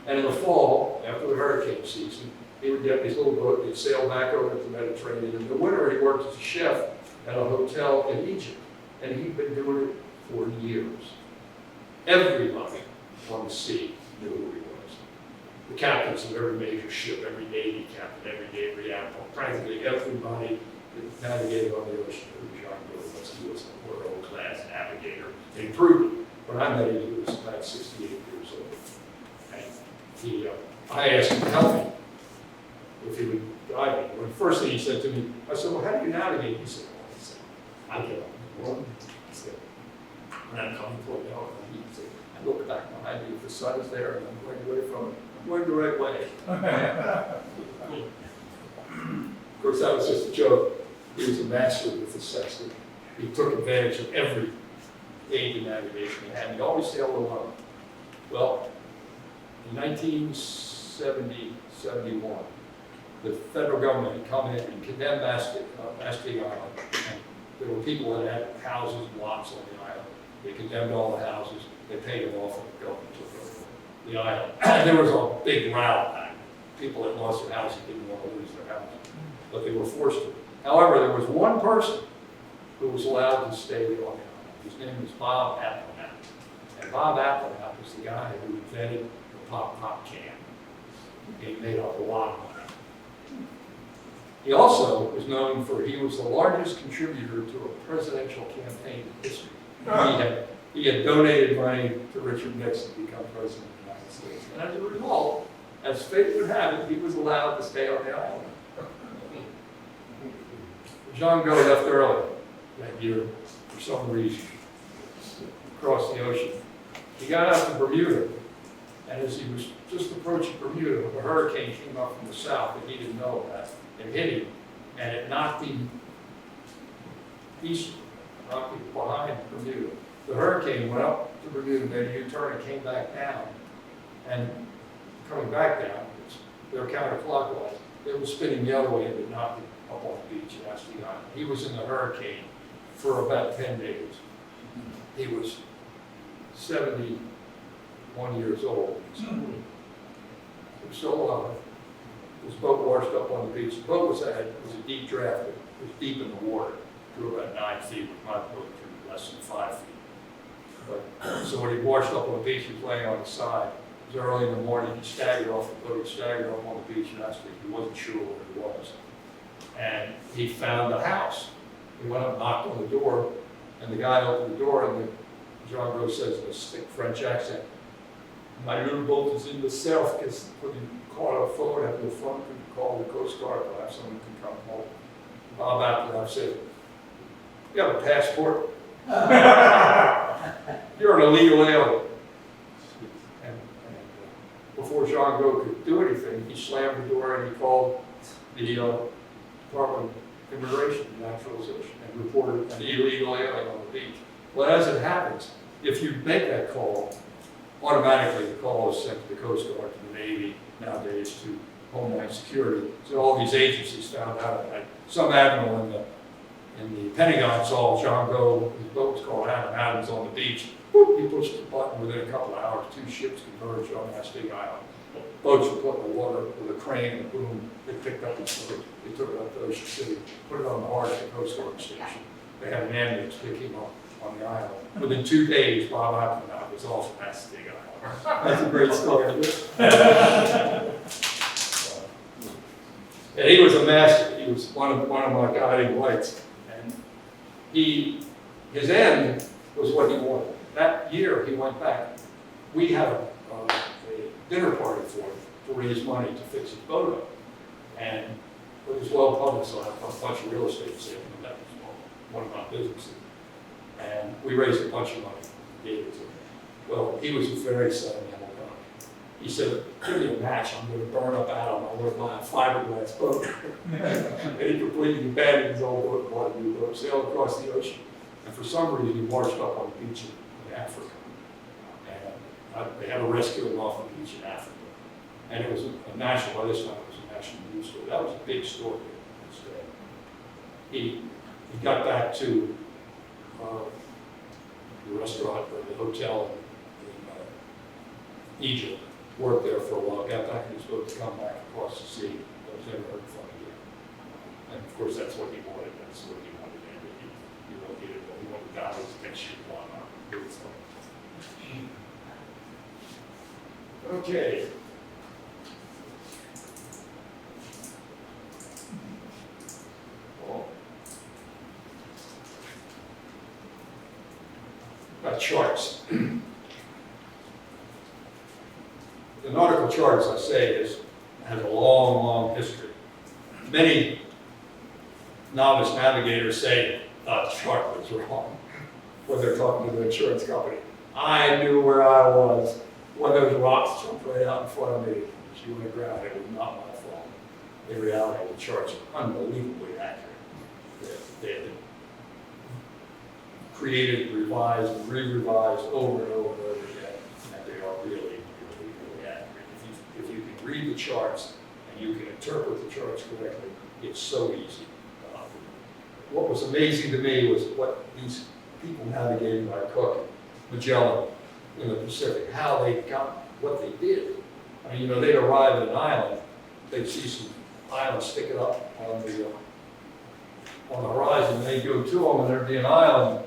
And in the fall, after the hurricane season, He would get in his little boat, he'd sail back over to the Mediterranean. In the winter, he worked as a chef at a hotel in Egypt, and he'd been doing it for years. Everybody on the sea knew who he was. The captains of every major ship, every Navy captain, every Navy admiral, practically everybody that navigated on the ocean knew John Gray was. He was a world-class navigator and proved it. When I met him, he was about 68 years old. And I asked him to help me if he would guide me. Well, the first thing he said to me, I said, well, how do you navigate? He said, I get on the board. He said, when I'm coming toward the ocean, he said, I look back behind me if the sun is there and I'm going away from it. I'm going the right way. Of course, that was just a joke. He was a master with the Sextant. He took advantage of every aid in navigation he had. He always sailed alone. Well, in 1970, 71, the federal government had come in and condemned Mastic Island. And there were people that had houses and lots on the island. They condemned all the houses. They paid them off, and the government took over the island. And there was a big row back. People that lost their houses didn't want to lose their houses, but they were forced to. However, there was one person who was allowed to stay on the island. His name was Bob Appleknap. And Bob Appleknap was the guy who invented the pop can. He made a lot of money. He also was known for, he was the largest contributor to a presidential campaign in history. He had donated money to Richard Nixon to become president of the United States. And as a result, as fate would have it, he was allowed to stay on the island. John Gray left early that year for some reason, across the ocean. He got out to Bermuda, and as he was just approaching Bermuda, a hurricane came up from the south, and he didn't know that. It hit him, and it knocked him east, knocked him behind Bermuda. The hurricane went up to Bermuda, made a U-turn, and came back down. And coming back down, they're counterclockwise. It was spinning the other way, and it knocked him up on the beach in Mastic Island. He was in the hurricane for about 10 days. He was 71 years old. He was still alive. His boat washed up on the beach. The boat was a deep draft. It was deep in the water. It drew about 9 feet. With my boat drew less than 5 feet. But, so when he washed up on the beach, he was laying on his side. It was early in the morning. He staggered off the boat. He staggered up on the beach, and he wasn't sure where he was. And he found a house. He went up and knocked on the door, and the guy opened the door, and John Gray says in a thick French accent, "My little boat is in the south, because when you call a phone at the front, you call the Coast Guard, perhaps someone can come home." Bob Appleknap said, "You have a passport? You're an illegal alien." And before John Gray could do anything, he slammed the door and he called the Department of Immigration and Naturalization and reported an illegal alien on the beach. Well, as it happens, if you make that call, automatically the call is sent to the Coast Guard, to the Navy, nowadays to Homeland Security. So all these agencies found out about it. Some admiral in the Pentagon saw John Gray, his boat was called Adam Adams on the beach. Whoop, he pushed the button. Within a couple of hours, 2 ships converged on Mastic Island. Boats were put in the water with a crane and a boom. They picked up his boat. They took it up to Ocean City, put it on the Hardin Coast Guard Station. They had an ambulance pick him up on the island. Within 2 days, Bob Appleknap was off of Mastic Island. That's a great story. And he was a master. He was one of my guiding lights. And his end was what he wanted. That year, he went back. We had a dinner party for him to raise money to fix his boat up. And it was well publicized. A bunch of real estate sales, and that was one of my businesses. And we raised a bunch of money, gave it to him. Well, he was a very sentimental guy. He said, "Give me a match, I'm going to burn up Adam. I want to buy a fiberglass boat." And he completely abandoned his old boat and bought a new boat, sailed across the ocean. And for some reason, he washed up on the beach in Africa. And they had to rescue him off the beach in Africa. And it was a national, by this time, it was a national news story. That was a big story. He got back to the restaurant or the hotel in Egypt. worked there for a while, got back in his boat to come back across the sea, but was never heard from again. And of course, that's what he wanted, that's what he wanted, and he located, but he wanted to was next year one. Okay. Well, got charts. The nautical chart, as I say, has a long, long history. Many novice navigators say the chart was wrong when they're talking to the insurance company. I knew where I was when those rocks jumped right out in front of me. She went aground. It was not my fault. In reality, the charts are unbelievably accurate. They had been created, revised, and re-revised over and over and over again, and they are really, really, really accurate. If you can read the charts and you can interpret the charts correctly, it's so easy. What was amazing to me was what these people navigating by Cook, Magellan, in the Pacific, how they got what they did. I mean, they'd arrive at an island, they'd see some islands sticking up on the horizon, and they'd go to them, and there'd be an island.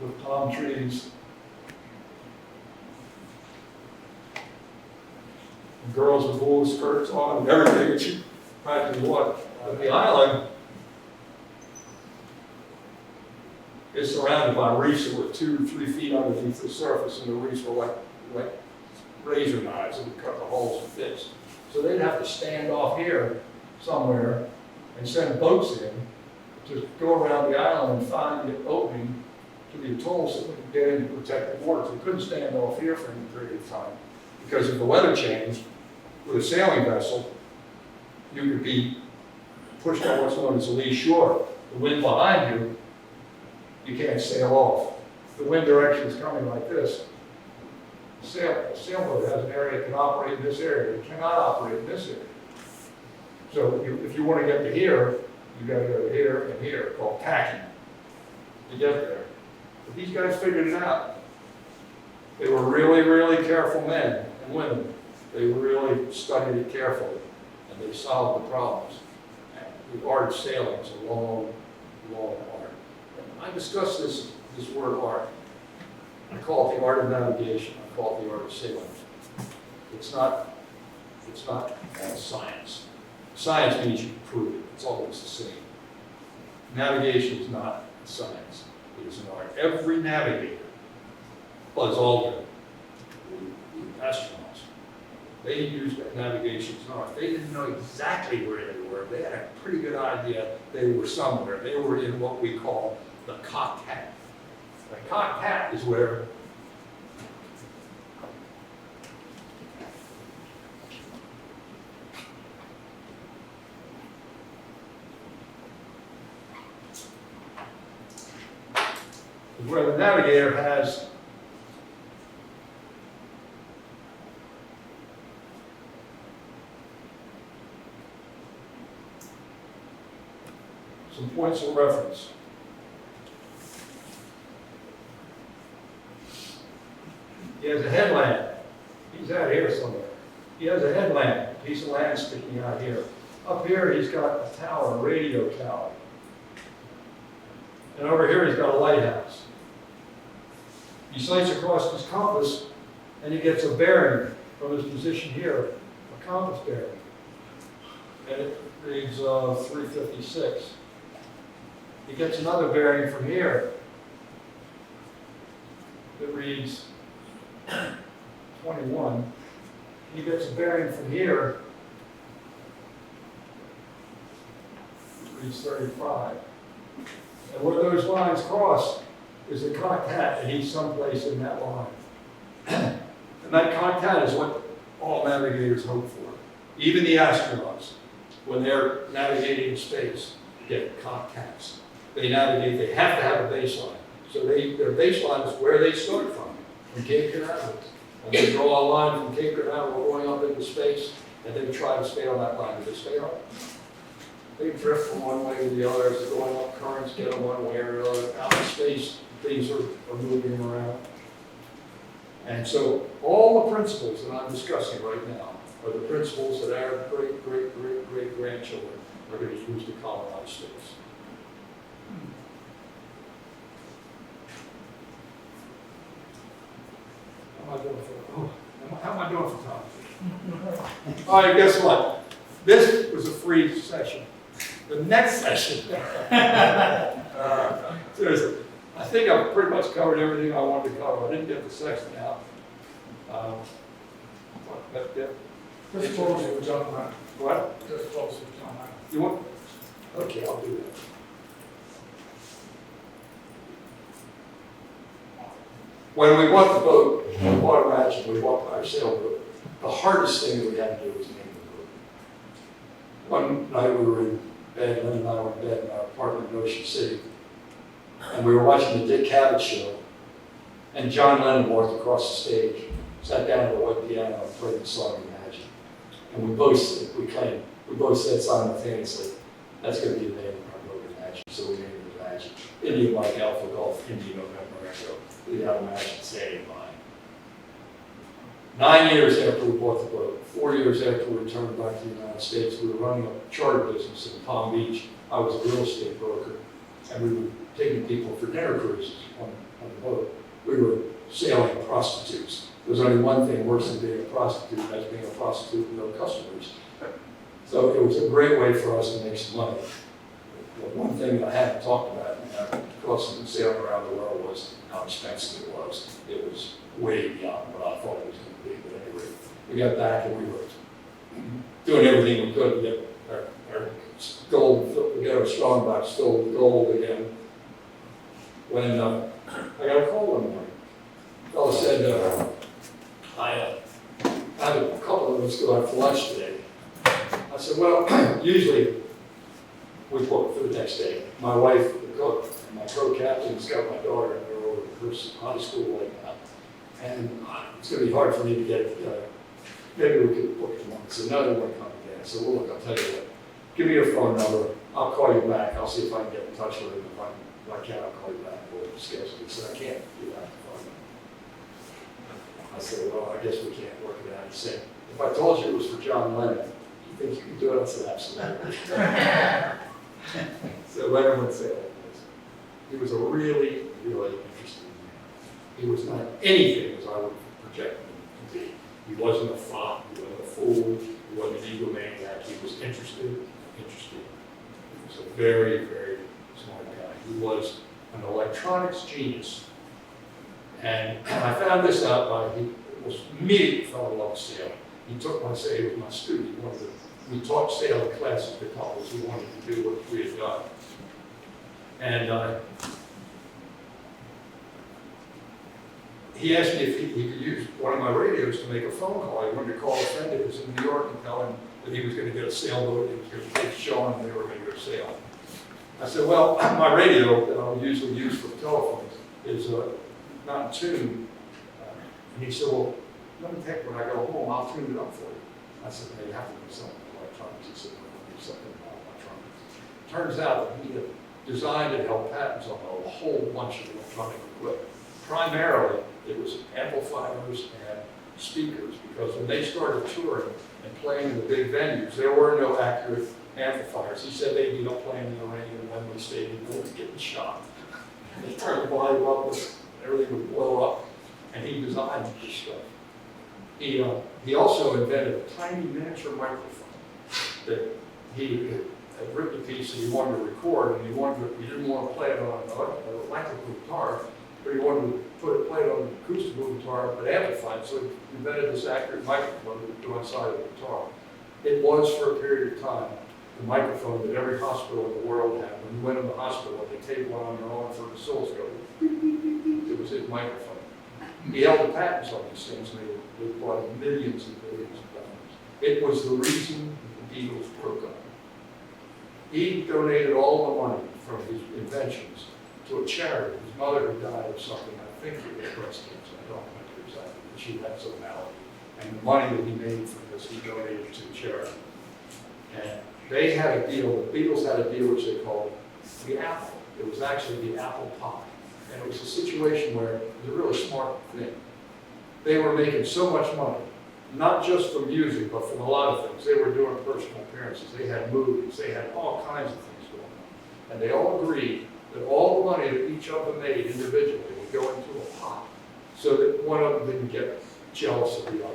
With palm trees, and girls with wool skirts on, and everything that you practically want. The island is surrounded by reefs that were 2-3 feet underneath the surface, and the reefs were like razor knives that would cut the holes and fix. So they'd have to stand off here somewhere and send boats in to go around the island and find the opening to the atolls that would get into protected waters. They couldn't stand off here for any period of time, because if the weather changed with a sailing vessel, you could be pushed on what's known as a lee shore. The wind behind you, you can't sail off. If the wind direction is coming like this, a sailboat has an area that can operate in this area. It cannot operate in this area. So if you want to get to here, you got to go to here and here, called tacking, to get there. But these guys figured it out. They were really, really careful men and women. They really studied it carefully, and they solved the problems. And the art of sailing is a long, long art. And I discuss this word art. I call it the art of navigation. I call it the art of sailing. It's not science. Science means you can prove it. It's always the same. Navigation is not science. It is an art. Every navigator, Buzz Aldrin, the astronauts, they used that navigation as an art. They didn't know exactly where they were. They had a pretty good idea they were somewhere. They were in what we call the cocked hat. The cocked hat is where the navigator has some points of reference. He has a headland. He's out here somewhere. He has a headland, a piece of land sticking out here. Up here, he's got a tower, a radio tower. And over here, he's got a lighthouse. He sights across his compass, and he gets a bearing from his position here, a compass bearing. And it reads 356. He gets another bearing from here that reads 21. He gets a bearing from here that reads 35. And where those lines cross is a cocked hat, and he's someplace in that line. And that cocked hat is what all navigators hope for. Even the astronauts, when they're navigating in space, get cocked hats. They navigate, they have to have a baseline. So their baseline is where they start from Cape Canaveral. And they draw a line from Cape Canaveral going up into space, and they try to stay on that line. Do they stay on it? they drift from one way to the other, as they're going up currents, get them one way or the other. Out in space, things are moving around. And so all the principles that I'm discussing right now are the principles that our great-great-great-great-grandchildren are going to use to colonize space. How am I doing for time? All right, guess what? This was a free session. The next session, seriously, I think I've pretty much covered everything I wanted to cover. I didn't get the Sextant out.
Just close it, John.
What?
Just close it, John.
You want? Okay, I'll do that. When we bought the boat, we bought a ratchet, we bought our sailboat, the hardest thing that we had to do was name the boat. One night we were in bed, Lynn and I were in bed in our apartment in Ocean City, and we were watching the Dick Cavett show, and John Lennon walked across the stage, sat down at the white piano and played the song Imagine. And we both said simultaneously, that's going to be the name of our boat, Imagine. So we named it Imagine. Indian Mike Alpha Golf, Indian November Echo. We have Imagine standing by. 9 years after we bought the boat, 4 years after we returned back to the United States, we were running a charter business in Palm Beach. I was a real estate broker, and we were taking people for dinner cruises on the boat. We were sailing prostitutes. There's only one thing worse than being a prostitute, and that's being a prostitute with no customers. So it was a great way for us to make some money. The one thing that I haven't talked about, because of sailing around the world, was how expensive it was. It was way beyond what I thought it was going to be. But anyway, we got back and we were doing everything we could to get our gold, to get our strong box filled with gold again. When I got a call one morning. The fellow said, I have a couple of us go out for lunch today. I said, well, usually we book for the next day. My wife, the cook, and my co-captain's got my daughter, and they're over at her high school right now. And it's going to be hard for me to get, maybe we could book them once. So no, they won't come again. So look, I'll tell you what, give me your phone number. I'll call you back. I'll see if I can get in touch with him. If I can't, I'll call you back. We'll schedule it. So I can't do that. I said, well, I guess we can't work it out. He said, if I told you it was for John Lennon, do you think you could do it? I said, absolutely. So Lennon would say like this. He was a really, really interesting man. He was not anything as I would project him to be. He wasn't a fop, he wasn't a fool, he wasn't an egomaniac. He was interested. He was a very, very smart guy. He was an electronics genius. And I found this out by, he was immediately fell in love with sailing. He took my say, he was my student. We taught sailing classes at college. He wanted to do what we had done. And he asked me if he could use one of my radios to make a phone call. He wanted to call a friend that was in New York and tell him that he was going to get a sailboat, he was going to take Sean, and they were going to go sailing. I said, well, my radio that I'll usually use for telephones is not in tune. And he said, well, let me take, when I go home, I'll tune it up for you. I said, hey, you have to do something with electronics. He said, well, I'll do something about electronics. Turns out that he had designed and held patents on a whole bunch of electronic equipment. Primarily, it was amplifiers and speakers, because when they started touring and playing in the big venues, there were no accurate amplifiers. He said they'd be up playing in the rain in Wembley Stadium, they were getting shot. And they turned the volume up, everything would blow up, and he designed this stuff. He also invented a tiny miniature microphone that he had written a piece that he wanted to record, and he didn't want to play it on an electrical guitar, but he wanted to play it on an acoustical guitar, but amplified, so he invented this accurate microphone that would go inside of the guitar. It was, for a period of time, the microphone that every hospital in the world had. When you went in the hospital, they taped one on your arm for the oscilloscope. It was his microphone. He held the patents on these things, and they brought in millions and millions of dollars. It was the reason the Beatles broke up. He donated all the money from his inventions to a charity. His mother had died of something, I think it was breast cancer, I don't remember exactly, but she had some malady. And the money that he made from this, he donated to charity. And They had a deal, the Beatles had a deal which they called the apple. It was actually the apple pie. And it was a situation where it was a really smart thing. They were making so much money, not just from music, but from a lot of things. They were doing personal appearances, they had movies, they had all kinds of things going on. And they all agreed that all the money that each of them made individually would go into a pot, so that one of them didn't get jealous of the other.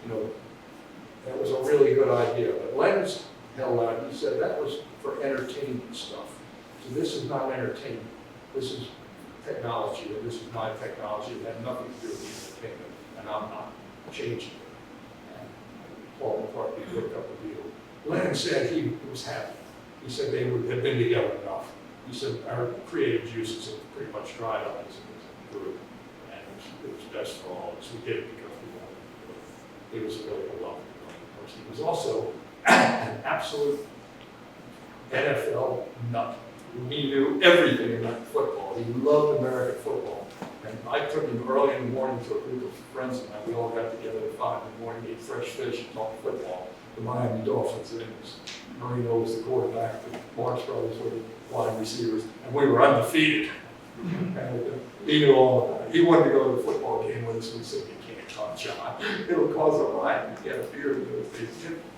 You know, that was a really good idea. But Lenz held out, he said that was for entertainment stuff. So this is not entertainment, this is technology, and this is my technology, it had nothing to do with entertainment, and I'm not changing it. And Paul McCartney looked up the deal. Lennon said he was happy. He said they would have been together enough. He said our creative juices had pretty much dried up as a group, and it was best for all of us. We did it because we wanted to do it. He was really a lovely person. He was also an absolute NFL nut. He knew everything about football. He loved American football. And I took him early in the morning to a group of friends of mine. We all got together at 5 in the morning, ate fresh fish, and talked football. The Miami Dolphins, and it was Marino was the quarterback, the Marx brothers were the wide receivers, and we were undefeated. And he knew all about it. He wanted to go to the football game with us, and we said, "You can't come, John. It'll cause a riot. You can't appear in those days."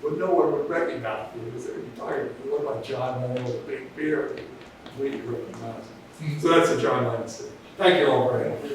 But no one would recognize me because they were tired. He looked like John Lennon with a big beard. Completely recognized him. So that's a John Lennon story. Thank you all very much.